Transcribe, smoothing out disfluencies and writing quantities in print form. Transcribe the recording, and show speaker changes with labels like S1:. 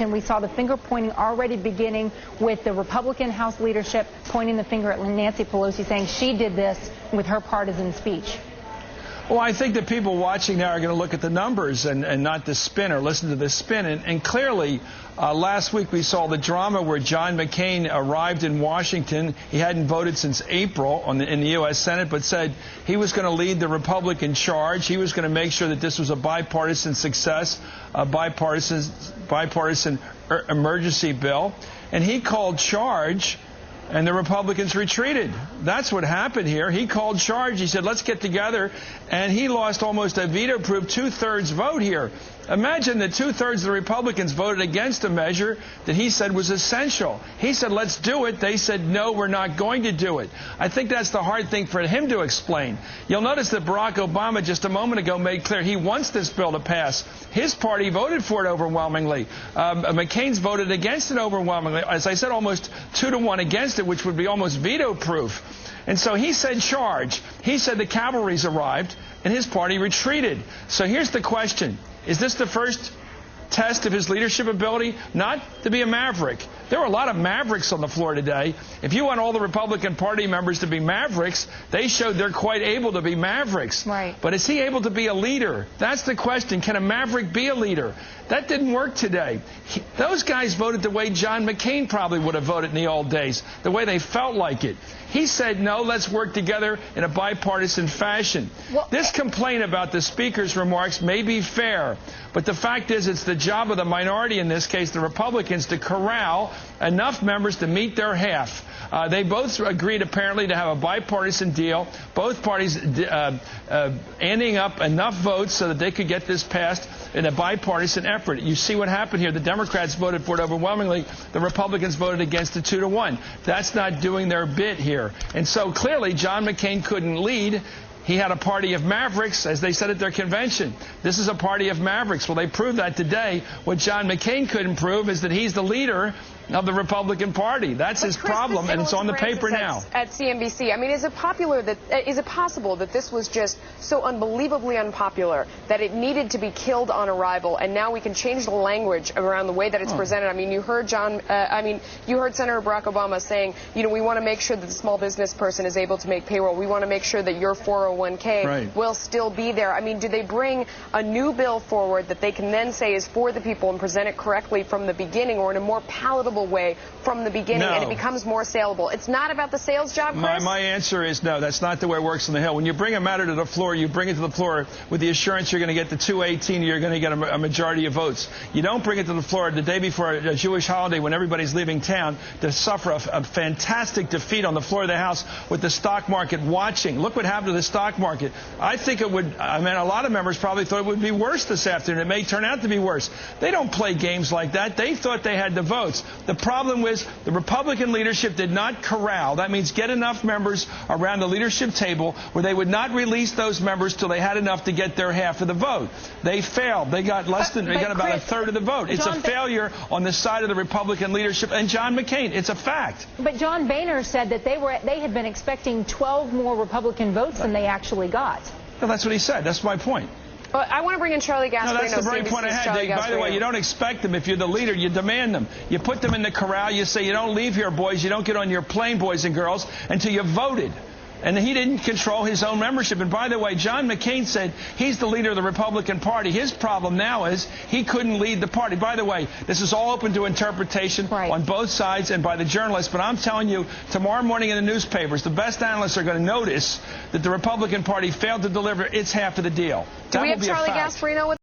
S1: We saw the finger pointing already beginning with the Republican House leadership pointing the finger at Nancy Pelosi, saying she did this with her partisan speech.
S2: Well, I think that people watching now are going to look at the numbers and not the spin or listen to the spin. And clearly, last week we saw the drama where John McCain arrived in Washington. He hadn't voted since April in the U.S. Senate, but said he was going to lead the Republican charge. He was going to make sure that this was a bipartisan success, a bipartisan emergency bill. And he called charge. And the Republicans retreated. That's what happened here. He called charge. He said, let's get together. And he lost almost a veto-proof two-thirds vote here. Imagine that two-thirds of the Republicans voted against a measure that he said was essential. He said, let's do it. They said, no, we're not going to do it. I think that's the hard thing for him to explain. You'll notice that Barack Obama just a moment ago made clear he wants this bill to pass. His party voted for it overwhelmingly. McCain's voted against it overwhelmingly. As I said, almost 2-to-1 against it, which would be almost veto-proof. And so he said charge. He said the cavalry's arrived, and his party retreated. So here's the question. Is this the first test of his leadership ability? Not to be a maverick. There were a lot of mavericks on the floor today. If you want all the Republican Party members to be mavericks, they showed they're quite able to be mavericks.
S1: Right.
S2: But is he able to be a leader? That's the question. Can a maverick be a leader? That didn't work today. Those guys voted the way John McCain probably would have voted in the old days, the way they felt like it. He said, no, let's work together in a bipartisan fashion. Well, this complaint about the Speaker's remarks may be fair, but the fact is it's the job of the minority, in this case the Republicans, to corral enough members to meet their half. They both agreed, apparently, to have a bipartisan deal, both parties ending up enough votes so that they could get this passed in a bipartisan effort. You see what happened here. The Democrats voted for it overwhelmingly. The Republicans voted against it 2-to-1. That's not doing their bit here. And so clearly John McCain couldn't lead. He had a party of mavericks, as they said at their convention. This is a party of mavericks. Well, they proved that today. What John McCain couldn't prove is that he's the leader of the Republican Party. That's his problem, and it's on the paper now.
S3: At CNBC, I mean, is it possible that this was just so unbelievably unpopular that it needed to be killed on arrival, and now we can change the language around the way that it's presented? I mean, you heard you heard Senator Barack Obama saying, you know, we want to make sure that the small business person is able to make payroll. We want to make sure that your 401k will still be there. I mean, do they bring a new bill forward that they can then say is for the people and present it correctly from the beginning, or in a more palatable way from the beginning, and it becomes more saleable? It's not about the sales job, Chris?
S2: My answer is no. That's not the way it works on the Hill. When you bring a matter to the floor, you bring it to the floor with the assurance you're going to get the 218, you're going to get a majority of votes. You don't bring it to the floor the day before a Jewish holiday when everybody's leaving town to suffer a fantastic defeat on the floor of the House with the stock market watching. Look what happened to the stock market. I think it would, I mean, a lot of members probably thought it would be worse this afternoon. It may turn out to be worse. They don't play games like that. They thought they had the votes. The problem was the Republican leadership did not corral. That means get enough members around the leadership table where they would not release those members till they had enough to get their half of the vote. They failed. They got less than, they got about a third of the vote. It's a failure on the side of the Republican leadership and John McCain. It's a fact.
S1: But John Boehner said that they had been expecting 12 more Republican votes than they actually got.
S2: Well, that's what he said. That's my point.
S3: Well, I want to bring in Charlie Gasparino.
S2: No, that's the very point I had. By the way, you don't expect them. If you're the leader, you demand them. You put them in the corral. You say, you don't leave here, boys. You don't get on your plane, boys and girls, until you voted. And he didn't control his own membership. And by the way, John McCain said he's the leader of the Republican Party. His problem now is he couldn't lead the party. By the way, this is all open to interpretation on both sides and by the journalists. But I'm telling you, tomorrow morning in the newspapers, the best analysts are going to notice that the Republican Party failed to deliver its half of the deal. That will be a fact.
S3: Do we have Charlie Gasparino with